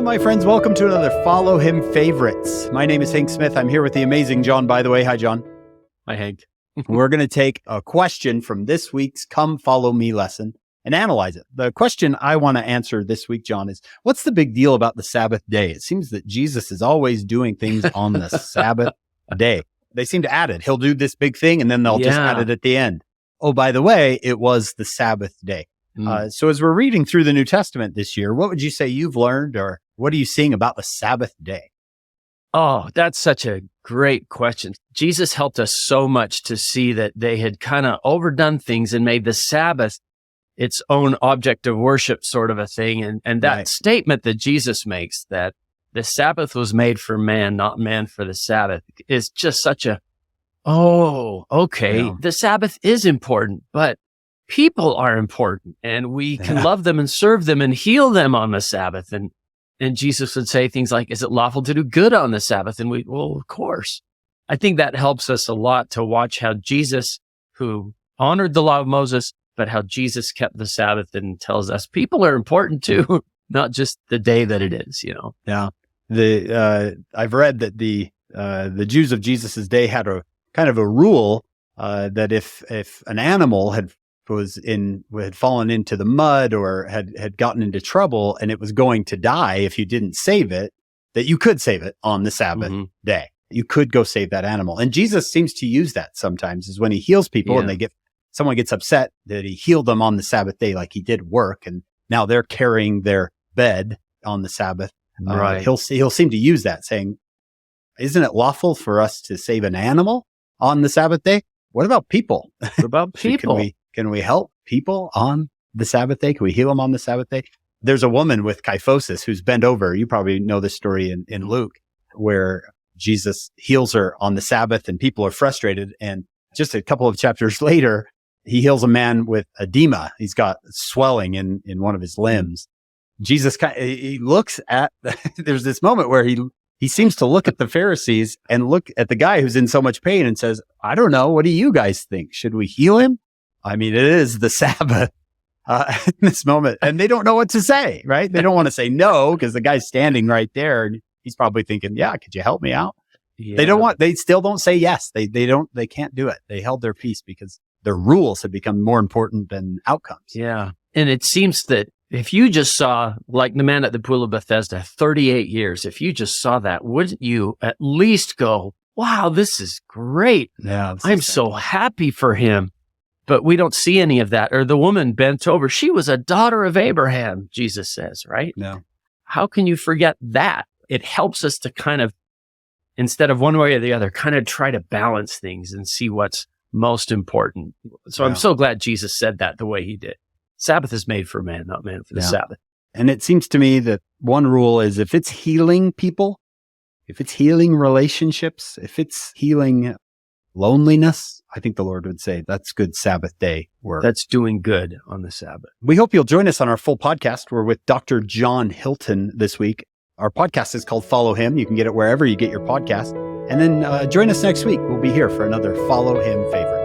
Hello, my friends. Welcome to another Follow Him Favorites. My name is Hank Smith. I'm here with the amazing John, by the way. Hi, John. Hi, Hank. We're going to take a question from this week's Come Follow Me lesson and analyze it. The question I want to answer this week, John, is what's the big deal about the Sabbath day? It seems that Jesus is always doing things on the Sabbath day. They seem to add it. He'll do this big thing and then they'll just add it at the end. Oh, by the way, it was the Sabbath day. So as we're reading through the New Testament this year, what would you say you've learned, or what are you seeing about the Sabbath day? Oh, that's such a great question. Jesus helped us so much to see that they had kind of overdone things and made the Sabbath its own object of worship sort of a thing. And that statement that Jesus makes, that the Sabbath was made for man, not man for the Sabbath, is just such a, the Sabbath is important, but people are important, and we can love them and serve them and heal them on the Sabbath. And Jesus would say things like, is it lawful to do good on the Sabbath? And well, of course. I think that helps us a lot to watch how Jesus, who honored the law of Moses, but how Jesus kept the Sabbath and tells us people are important too, not just the day that it is, you know? Yeah. I've read that the Jews of Jesus's day had a kind of a rule, that if an animal had fallen into the mud or had gotten into trouble and it was going to die if you didn't save it, that you could save it on the Sabbath day. You could go save that animal. And Jesus seems to use that sometimes, is when he heals people and someone gets upset that he healed them on the Sabbath day, like he did work, and now they're carrying their bed on the Sabbath. Right. He'll seem to use that, saying, isn't it lawful for us to save an animal on the Sabbath day? What about people? What about people? Can we help people on the Sabbath day? Can we heal them on the Sabbath day? There's a woman with kyphosis who's bent over. You probably know this story in Luke, where Jesus heals her on the Sabbath and people are frustrated. And just a couple of chapters later, he heals a man with edema. He's got swelling in one of his limbs. Jesus, he looks at, there's this moment where he seems to look at the Pharisees and look at the guy who's in so much pain and says, I don't know. What do you guys think? Should we heal him? I mean, it is the Sabbath in this moment, and they don't know what to say, right? They don't want to say no because the guy's standing right there, and he's probably thinking, "Yeah, could you help me out?" Yeah. They still don't say yes. They can't do it. They held their peace because their rules have become more important than outcomes. Yeah, and it seems that if you just saw, like the man at the pool of Bethesda, 38 years, if you just saw that, wouldn't you at least go, "Wow, this is great. Yeah, I'm so happy for him." But we don't see any of that. Or the woman bent over. She was a daughter of Abraham, Jesus says, right? No. How can you forget that? It helps us to kind of, instead of one way or the other, kind of try to balance things and see what's most important. So I'm so glad Jesus said that the way he did. Sabbath is made for man, not man for the Sabbath. And it seems to me that one rule is if it's healing people, if it's healing relationships, if it's healing loneliness, I think the Lord would say that's good Sabbath day work. That's doing good on the Sabbath. We hope you'll join us on our full podcast. We're with Dr. John Hilton this week. Our podcast is called Follow Him. You can get it wherever you get your podcast. And then join us next week. We'll be here for another Follow Him favorite.